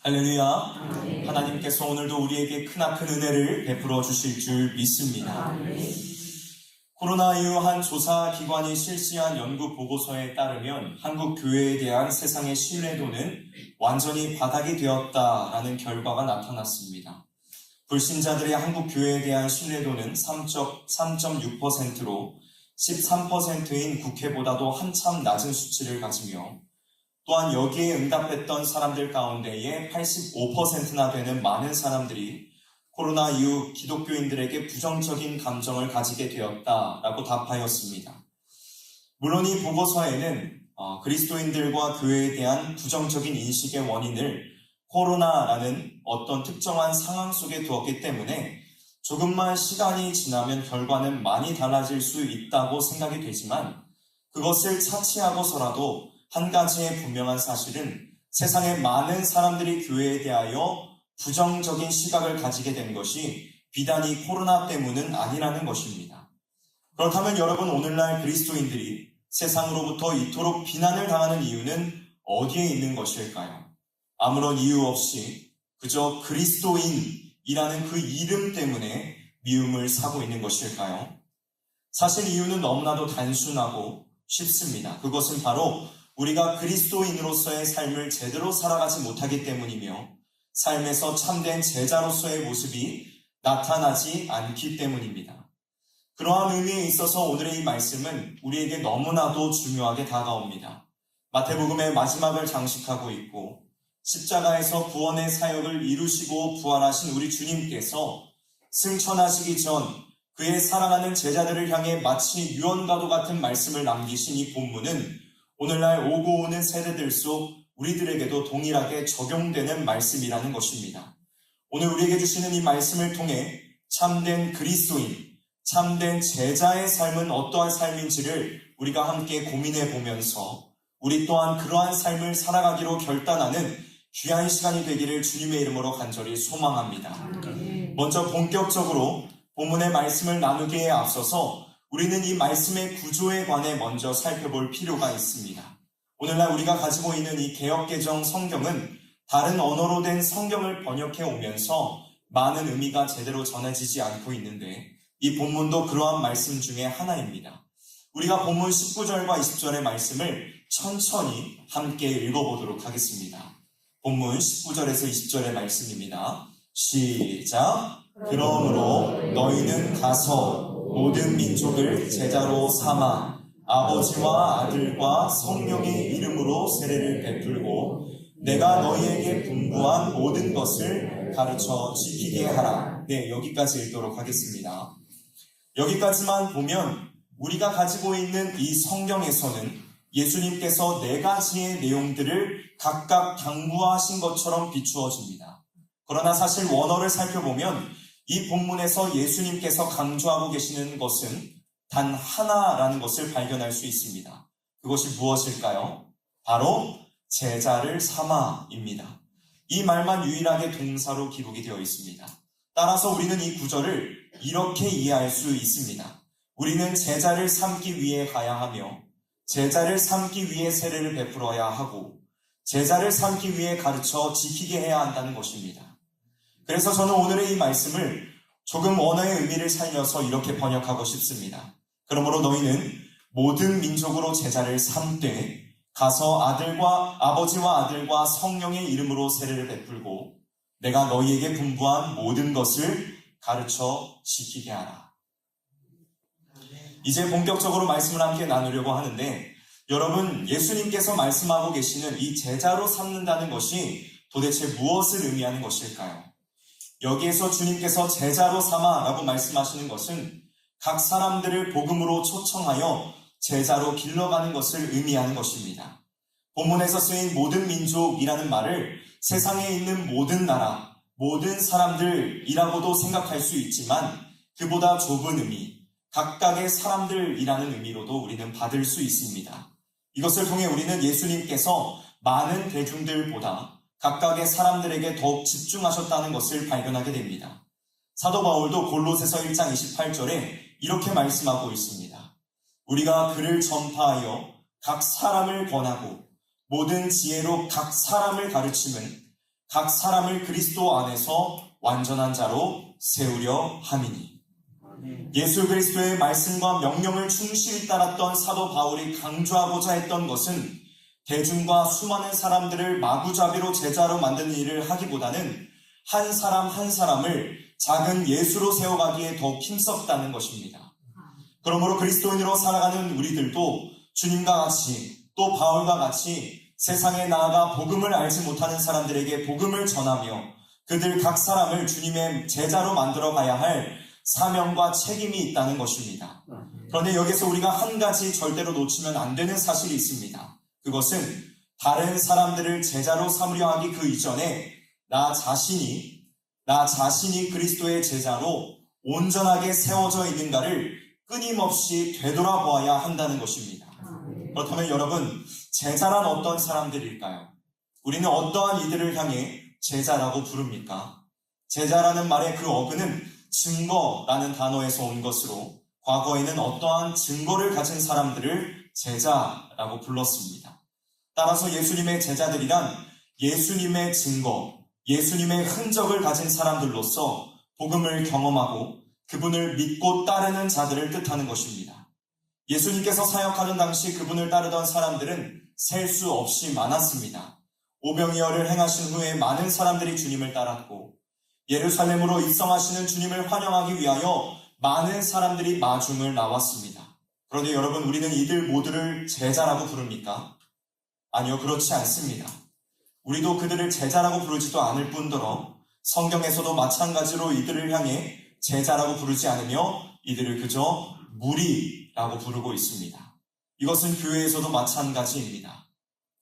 할렐루야. 아멘. 하나님께서 오늘도 우리에게 크나큰 은혜를 베풀어 주실 줄 믿습니다. 아멘. 코로나 이후 한 조사 기관이 실시한 연구 보고서에 따르면 한국 교회에 대한 세상의 신뢰도는 완전히 바닥이 되었다라는 결과가 나타났습니다. 불신자들의 한국 교회에 대한 신뢰도는 3.6%로 13%인 국회보다도 한참 낮은 수치를 가지며 또한 여기에 응답했던 사람들 가운데에 85%나 되는 많은 사람들이 코로나 이후 기독교인들에게 부정적인 감정을 가지게 되었다라고 답하였습니다. 물론 이 보고서에는 그리스도인들과 교회에 대한 부정적인 인식의 원인을 코로나라는 어떤 특정한 상황 속에 두었기 때문에 조금만 시간이 지나면 결과는 많이 달라질 수 있다고 생각이 되지만 그것을 차치하고서라도 한 가지의 분명한 사실은 세상의 많은 사람들이 교회에 대하여 부정적인 시각을 가지게 된 것이 비단 이 코로나 때문은 아니라는 것입니다. 그렇다면 여러분, 오늘날 그리스도인들이 세상으로부터 이토록 비난을 당하는 이유는 어디에 있는 것일까요? 아무런 이유 없이 그저 그리스도인이라는 그 이름 때문에 미움을 사고 있는 것일까요? 사실 이유는 너무나도 단순하고 쉽습니다. 그것은 바로 우리가 그리스도인으로서의 삶을 제대로 살아가지 못하기 때문이며 삶에서 참된 제자로서의 모습이 나타나지 않기 때문입니다. 그러한 의미에 있어서 오늘의 이 말씀은 우리에게 너무나도 중요하게 다가옵니다. 마태복음의 마지막을 장식하고 있고 십자가에서 구원의 사역을 이루시고 부활하신 우리 주님께서 승천하시기 전 그의 사랑하는 제자들을 향해 마치 유언과도 같은 말씀을 남기신 이 본문은 오늘날 오고 오는 세대들 속 우리들에게도 동일하게 적용되는 말씀이라는 것입니다. 오늘 우리에게 주시는 이 말씀을 통해 참된 그리스도인, 참된 제자의 삶은 어떠한 삶인지를 우리가 함께 고민해 보면서 우리 또한 그러한 삶을 살아가기로 결단하는 귀한 시간이 되기를 주님의 이름으로 간절히 소망합니다. 아멘. 먼저 본격적으로 본문의 말씀을 나누기에 앞서서 우리는 이 말씀의 구조에 관해 먼저 살펴볼 필요가 있습니다. 오늘날 우리가 가지고 있는 이 개역개정 성경은 다른 언어로 된 성경을 번역해 오면서 많은 의미가 제대로 전해지지 않고 있는데 이 본문도 그러한 말씀 중에 하나입니다. 우리가 본문 19절과 20절의 말씀을 천천히 함께 읽어보도록 하겠습니다. 본문 19절에서 20절의 말씀입니다. 시작! 그러므로 너희는 가서 모든 민족을 제자로 삼아 아버지와 아들과 성령의 이름으로 세례를 베풀고 내가 너희에게 분부한 모든 것을 가르쳐 지키게 하라. 네, 여기까지 읽도록 하겠습니다. 여기까지만 보면 우리가 가지고 있는 이 성경에서는 예수님께서 네 가지의 내용들을 각각 당부하신 것처럼 비추어집니다. 그러나 사실 원어를 살펴보면 이 본문에서 예수님께서 강조하고 계시는 것은 단 하나라는 것을 발견할 수 있습니다. 그것이 무엇일까요? 바로 제자를 삼아입니다. 이 말만 유일하게 동사로 기록이 되어 있습니다. 따라서 우리는 이 구절을 이렇게 이해할 수 있습니다. 우리는 제자를 삼기 위해 가야 하며 제자를 삼기 위해 세례를 베풀어야 하고 제자를 삼기 위해 가르쳐 지키게 해야 한다는 것입니다. 그래서 저는 오늘의 이 말씀을 조금 언어의 의미를 살려서 이렇게 번역하고 싶습니다. 그러므로 너희는 모든 민족으로 제자를 삼되 가서 아버지와 아들과 성령의 이름으로 세례를 베풀고 내가 너희에게 분부한 모든 것을 가르쳐 지키게 하라. 이제 본격적으로 말씀을 함께 나누려고 하는데 여러분, 예수님께서 말씀하고 계시는 이 제자로 삼는다는 것이 도대체 무엇을 의미하는 것일까요? 여기에서 주님께서 제자로 삼아 라고 말씀하시는 것은 각 사람들을 복음으로 초청하여 제자로 길러가는 것을 의미하는 것입니다. 본문에서 쓰인 모든 민족이라는 말을 세상에 있는 모든 나라, 모든 사람들이라고도 생각할 수 있지만 그보다 좁은 의미, 각각의 사람들이라는 의미로도 우리는 받을 수 있습니다. 이것을 통해 우리는 예수님께서 많은 대중들보다 각각의 사람들에게 더욱 집중하셨다는 것을 발견하게 됩니다. 사도 바울도 골로새서 1장 28절에 이렇게 말씀하고 있습니다. 우리가 그를 전파하여 각 사람을 권하고 모든 지혜로 각 사람을 가르침은 각 사람을 그리스도 안에서 완전한 자로 세우려 함이니. 예수 그리스도의 말씀과 명령을 충실히 따랐던 사도 바울이 강조하고자 했던 것은 대중과 수많은 사람들을 마구잡이로 제자로 만드는 일을 하기보다는 한 사람 한 사람을 작은 예수로 세워가기에 더욱 힘썼다는 것입니다. 그러므로 그리스도인으로 살아가는 우리들도 주님과 같이 또 바울과 같이 세상에 나아가 복음을 알지 못하는 사람들에게 복음을 전하며 그들 각 사람을 주님의 제자로 만들어 가야 할 사명과 책임이 있다는 것입니다. 그런데 여기서 우리가 한 가지 절대로 놓치면 안 되는 사실이 있습니다. 그것은 다른 사람들을 제자로 삼으려 하기 그 이전에 나 자신이 그리스도의 제자로 온전하게 세워져 있는가를 끊임없이 되돌아보아야 한다는 것입니다. 그렇다면 여러분, 제자란 어떤 사람들일까요? 우리는 어떠한 이들을 향해 제자라고 부릅니까? 제자라는 말의 그 어근은 증거라는 단어에서 온 것으로 과거에는 어떠한 증거를 가진 사람들을 제자라고 불렀습니다. 따라서 예수님의 제자들이란 예수님의 증거, 예수님의 흔적을 가진 사람들로서 복음을 경험하고 그분을 믿고 따르는 자들을 뜻하는 것입니다. 예수님께서 사역하는 당시 그분을 따르던 사람들은 셀 수 없이 많았습니다. 오병이어를 행하신 후에 많은 사람들이 주님을 따랐고 예루살렘으로 입성하시는 주님을 환영하기 위하여 많은 사람들이 마중을 나왔습니다. 그런데 여러분, 우리는 이들 모두를 제자라고 부릅니까? 아니요, 그렇지 않습니다. 우리도 그들을 제자라고 부르지도 않을 뿐더러 성경에서도 마찬가지로 이들을 향해 제자라고 부르지 않으며 이들을 그저 무리라고 부르고 있습니다. 이것은 교회에서도 마찬가지입니다.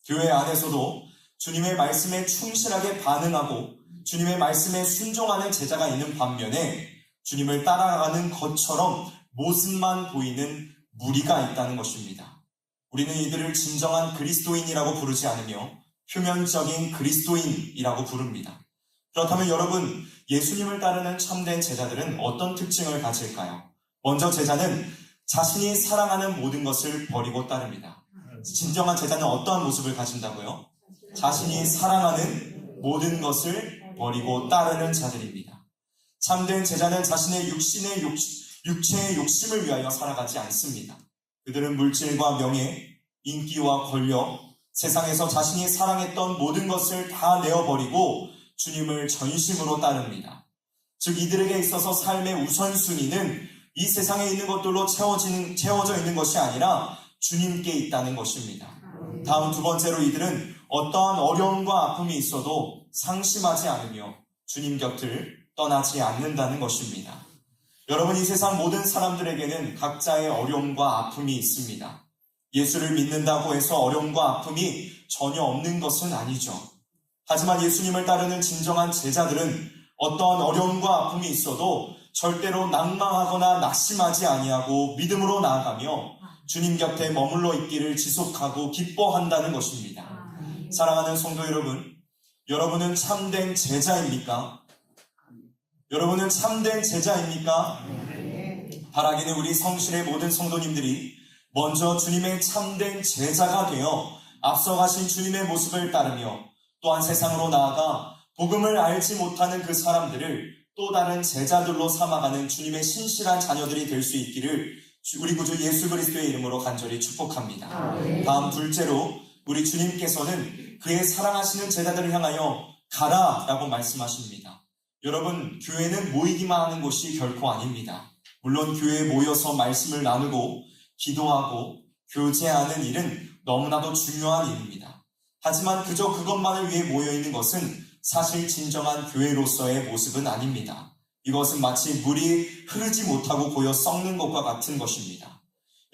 교회 안에서도 주님의 말씀에 충실하게 반응하고 주님의 말씀에 순종하는 제자가 있는 반면에 주님을 따라가는 것처럼 모습만 보이는 무리가 있다는 것입니다. 우리는 이들을 진정한 그리스도인이라고 부르지 않으며 표면적인 그리스도인이라고 부릅니다. 그렇다면 여러분, 예수님을 따르는 참된 제자들은 어떤 특징을 가질까요? 먼저 제자는 자신이 사랑하는 모든 것을 버리고 따릅니다. 진정한 제자는 어떠한 모습을 가진다고요? 자신이 사랑하는 모든 것을 버리고 따르는 자들입니다. 참된 제자는 자신의 육체의 욕심을 위하여 살아가지 않습니다. 그들은 물질과 명예, 인기와 권력, 세상에서 자신이 사랑했던 모든 것을 다 내어버리고 주님을 전심으로 따릅니다. 즉 이들에게 있어서 삶의 우선순위는 이 세상에 있는 것들로 채워져 있는 것이 아니라 주님께 있다는 것입니다. 다음 두 번째로 이들은 어떠한 어려움과 아픔이 있어도 상심하지 않으며 주님 곁을 떠나지 않는다는 것입니다. 여러분, 이 세상 모든 사람들에게는 각자의 어려움과 아픔이 있습니다. 예수를 믿는다고 해서 어려움과 아픔이 전혀 없는 것은 아니죠. 하지만 예수님을 따르는 진정한 제자들은 어떠한 어려움과 아픔이 있어도 절대로 낭망하거나 낙심하지 아니하고 믿음으로 나아가며 주님 곁에 머물러 있기를 지속하고 기뻐한다는 것입니다. 사랑하는 성도 여러분, 여러분은 참된 제자입니까? 여러분은 참된 제자입니까? 바라기는 우리 성실의 모든 성도님들이 먼저 주님의 참된 제자가 되어 앞서가신 주님의 모습을 따르며 또한 세상으로 나아가 복음을 알지 못하는 그 사람들을 또 다른 제자들로 삼아가는 주님의 신실한 자녀들이 될 수 있기를 우리 구주 예수 그리스도의 이름으로 간절히 축복합니다. 다음 둘째로 우리 주님께서는 그의 사랑하시는 제자들을 향하여 가라라고 말씀하십니다. 여러분, 교회는 모이기만 하는 곳이 결코 아닙니다. 물론 교회에 모여서 말씀을 나누고 기도하고 교제하는 일은 너무나도 중요한 일입니다. 하지만 그저 그것만을 위해 모여있는 것은 사실 진정한 교회로서의 모습은 아닙니다. 이것은 마치 물이 흐르지 못하고 고여 썩는 것과 같은 것입니다.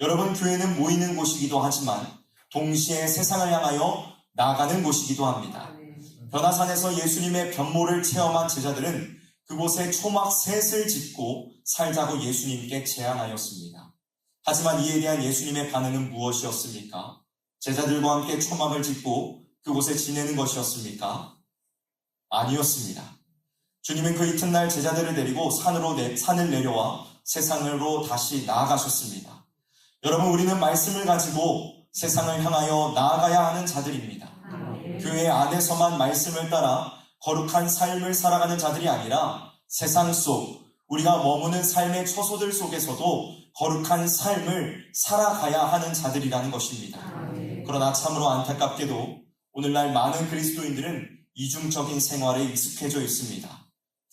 여러분, 교회는 모이는 곳이기도 하지만 동시에 세상을 향하여 나아가는 곳이기도 합니다. 변화산에서 예수님의 변모를 체험한 제자들은 그곳에 초막 셋을 짓고 살자고 예수님께 제안하였습니다. 하지만 이에 대한 예수님의 반응은 무엇이었습니까? 제자들과 함께 초막을 짓고 그곳에 지내는 것이었습니까? 아니었습니다. 주님은 그 이튿날 제자들을 데리고 산을 내려와 세상으로 다시 나아가셨습니다. 여러분, 우리는 말씀을 가지고 세상을 향하여 나아가야 하는 자들입니다. 교회 안에서만 말씀을 따라 거룩한 삶을 살아가는 자들이 아니라 세상 속 우리가 머무는 삶의 처소들 속에서도 거룩한 삶을 살아가야 하는 자들이라는 것입니다. 그러나 참으로 안타깝게도 오늘날 많은 그리스도인들은 이중적인 생활에 익숙해져 있습니다.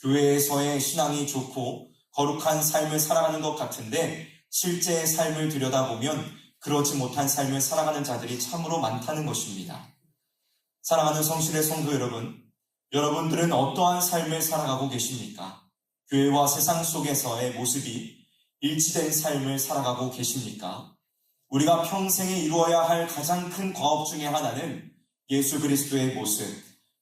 교회에서의 신앙이 좋고 거룩한 삶을 살아가는 것 같은데 실제의 삶을 들여다보면 그러지 못한 삶을 살아가는 자들이 참으로 많다는 것입니다. 사랑하는 성실의 성도 여러분, 여러분들은 어떠한 삶을 살아가고 계십니까? 교회와 세상 속에서의 모습이 일치된 삶을 살아가고 계십니까? 우리가 평생에 이루어야 할 가장 큰 과업 중에 하나는 예수 그리스도의 모습,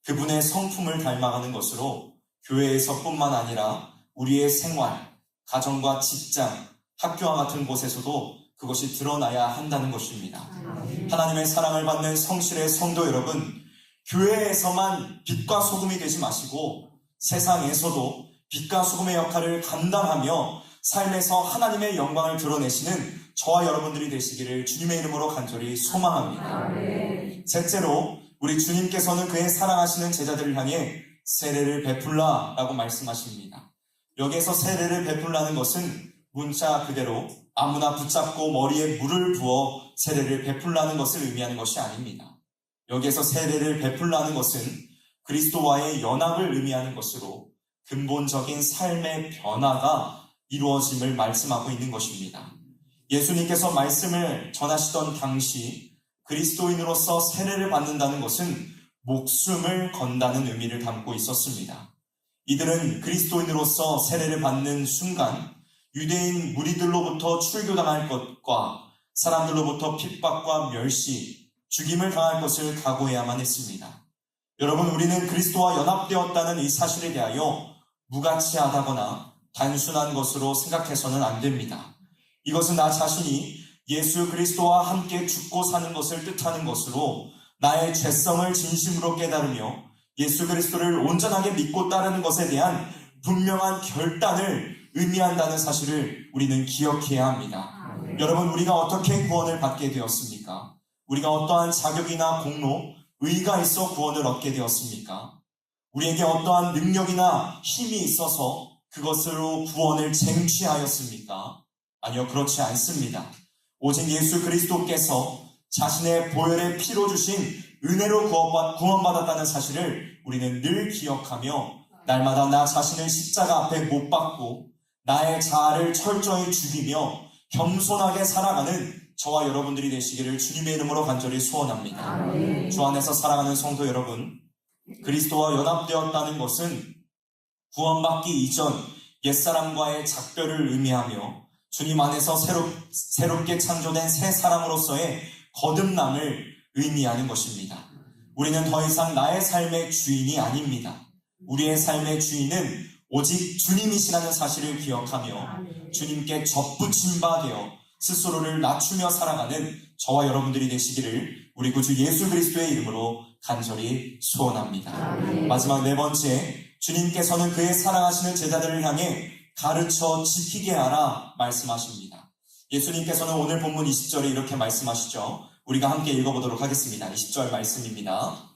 그분의 성품을 닮아가는 것으로 교회에서뿐만 아니라 우리의 생활, 가정과 직장, 학교와 같은 곳에서도 그것이 드러나야 한다는 것입니다. 하나님의 사랑을 받는 성실의 성도 여러분, 교회에서만 빛과 소금이 되지 마시고 세상에서도 빛과 소금의 역할을 감당하며 삶에서 하나님의 영광을 드러내시는 저와 여러분들이 되시기를 주님의 이름으로 간절히 소망합니다. 셋째로 우리 주님께서는 그의 사랑하시는 제자들을 향해 세례를 베풀라라고 말씀하십니다. 여기에서 세례를 베풀라는 것은 문자 그대로 아무나 붙잡고 머리에 물을 부어 세례를 베풀라는 것을 의미하는 것이 아닙니다. 여기에서 세례를 베풀라는 것은 그리스도와의 연합을 의미하는 것으로 근본적인 삶의 변화가 이루어짐을 말씀하고 있는 것입니다. 예수님께서 말씀을 전하시던 당시 그리스도인으로서 세례를 받는다는 것은 목숨을 건다는 의미를 담고 있었습니다. 이들은 그리스도인으로서 세례를 받는 순간 유대인 무리들로부터 출교당할 것과 사람들로부터 핍박과 멸시, 죽임을 당할 것을 각오해야만 했습니다. 여러분, 우리는 그리스도와 연합되었다는 이 사실에 대하여 무가치하다거나 단순한 것으로 생각해서는 안 됩니다. 이것은 나 자신이 예수 그리스도와 함께 죽고 사는 것을 뜻하는 것으로 나의 죄성을 진심으로 깨달으며 예수 그리스도를 온전하게 믿고 따르는 것에 대한 분명한 결단을 의미한다는 사실을 우리는 기억해야 합니다. 여러분, 우리가 어떻게 구원을 받게 되었습니까? 우리가 어떠한 자격이나 공로, 의의가 있어 구원을 얻게 되었습니까? 우리에게 어떠한 능력이나 힘이 있어서 그것으로 구원을 쟁취하였습니까? 아니요, 그렇지 않습니다. 오직 예수 그리스도께서 자신의 보혈의 피로 주신 은혜로 구원받았다는 사실을 우리는 늘 기억하며 날마다 나 자신을 십자가 앞에 못 박고 나의 자아를 철저히 죽이며 겸손하게 살아가는 저와 여러분들이 되시기를 주님의 이름으로 간절히 소원합니다. 주 안에서 사랑하는 성도 여러분, 그리스도와 연합되었다는 것은 구원받기 이전 옛사람과의 작별을 의미하며 주님 안에서 새롭게 창조된 새 사람으로서의 거듭남을 의미하는 것입니다. 우리는 더 이상 나의 삶의 주인이 아닙니다. 우리의 삶의 주인은 오직 주님이시라는 사실을 기억하며 주님께 접붙임 바 되어 스스로를 낮추며 살아가는 저와 여러분들이 되시기를 우리 구주 예수 그리스도의 이름으로 간절히 소원합니다. 마지막 네 번째, 주님께서는 그의 사랑하시는 제자들을 향해 가르쳐 지키게 하라 말씀하십니다. 예수님께서는 오늘 본문 20절에 이렇게 말씀하시죠. 우리가 함께 읽어보도록 하겠습니다. 20절 말씀입니다.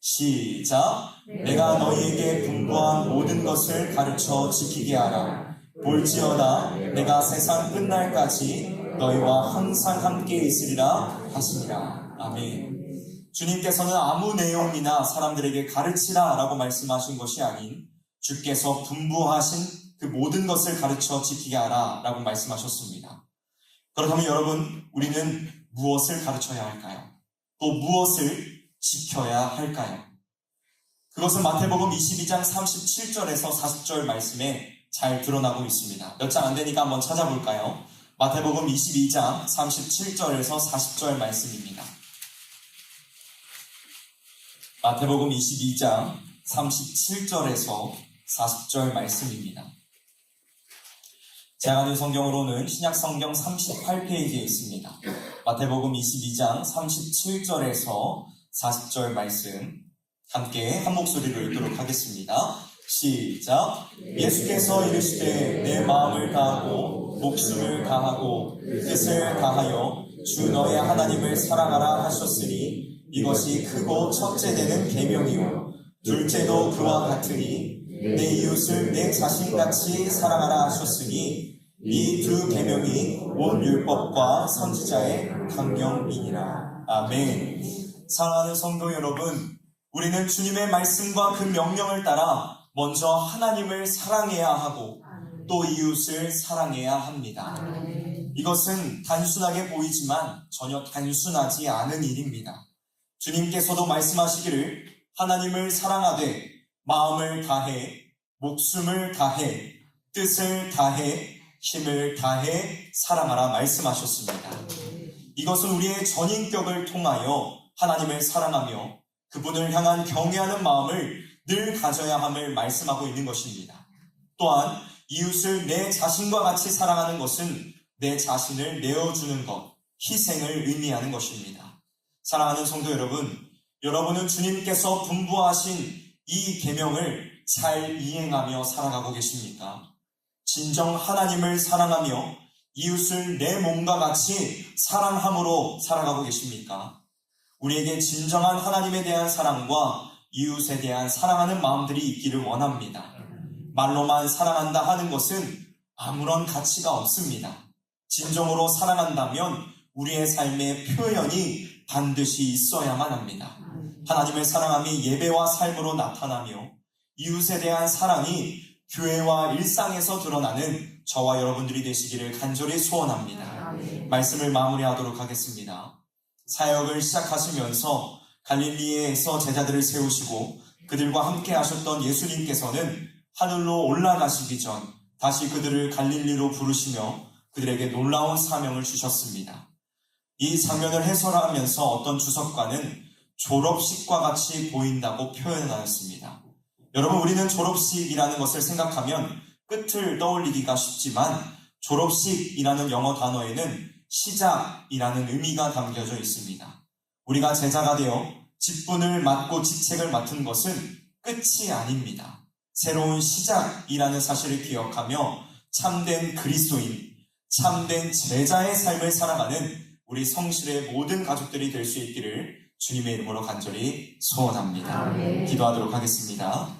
시작. 내가 너희에게 분부한 모든 것을 가르쳐 지키게 하라. 볼지어다 내가 세상 끝날까지 너희와 항상 함께 있으리라 하시니라. 아멘. 주님께서는 아무 내용이나 사람들에게 가르치라 라고 말씀하신 것이 아닌 주께서 분부하신 그 모든 것을 가르쳐 지키게 하라 라고 말씀하셨습니다. 그렇다면 여러분, 우리는 무엇을 가르쳐야 할까요? 또 무엇을 지켜야 할까요? 그것은 마태복음 22장 37절에서 40절 말씀에 잘 드러나고 있습니다. 몇 장 안 되니까 한번 찾아볼까요? 마태복음 22장 37절에서 40절 말씀입니다. 마태복음 22장 37절에서 40절 말씀입니다. 제가 가진 성경으로는 신약성경 38페이지에 있습니다. 마태복음 22장 37절에서 40절 말씀 함께 한 목소리로 읽도록 하겠습니다. 시작. 예수께서 이르시되 내 마음을 다하고 목숨을 다하고 뜻을 다하여 주 너의 하나님을 사랑하라 하셨으니 이것이 크고 첫째 되는 계명이요 둘째도 그와 같으니 내 이웃을 내 자신같이 사랑하라 하셨으니 이 두 계명이 온 율법과 선지자의 강령이니라. 아멘. 사랑하는 성도 여러분, 우리는 주님의 말씀과 그 명령을 따라 먼저 하나님을 사랑해야 하고 또 이웃을 사랑해야 합니다. 이것은 단순하게 보이지만 전혀 단순하지 않은 일입니다. 주님께서도 말씀하시기를 하나님을 사랑하되 마음을 다해, 목숨을 다해, 뜻을 다해, 힘을 다해 사랑하라 말씀하셨습니다. 이것은 우리의 전인격을 통하여 하나님을 사랑하며 그분을 향한 경외하는 마음을 늘 가져야 함을 말씀하고 있는 것입니다. 또한 이웃을 내 자신과 같이 사랑하는 것은 내 자신을 내어주는 것, 희생을 의미하는 것입니다. 사랑하는 성도 여러분, 여러분은 주님께서 분부하신 이 계명을 잘 이행하며 살아가고 계십니까? 진정 하나님을 사랑하며 이웃을 내 몸과 같이 사랑함으로 살아가고 계십니까? 우리에게 진정한 하나님에 대한 사랑과 이웃에 대한 사랑하는 마음들이 있기를 원합니다. 말로만 사랑한다 하는 것은 아무런 가치가 없습니다. 진정으로 사랑한다면 우리의 삶의 표현이 반드시 있어야만 합니다. 하나님을 사랑함이 예배와 삶으로 나타나며 이웃에 대한 사랑이 교회와 일상에서 드러나는 저와 여러분들이 되시기를 간절히 소원합니다. 말씀을 마무리하도록 하겠습니다. 사역을 시작하시면서 갈릴리에서 제자들을 세우시고 그들과 함께 하셨던 예수님께서는 하늘로 올라가시기 전 다시 그들을 갈릴리로 부르시며 그들에게 놀라운 사명을 주셨습니다. 이 장면을 해설하면서 어떤 주석가는 졸업식과 같이 보인다고 표현하였습니다. 여러분, 우리는 졸업식이라는 것을 생각하면 끝을 떠올리기가 쉽지만 졸업식이라는 영어 단어에는 시작이라는 의미가 담겨져 있습니다. 우리가 제자가 되어 직분을 맡고 직책을 맡은 것은 끝이 아닙니다. 새로운 시작이라는 사실을 기억하며 참된 그리스도인, 참된 제자의 삶을 살아가는 우리 성실의 모든 가족들이 될 수 있기를 주님의 이름으로 간절히 소원합니다. 기도하도록 하겠습니다.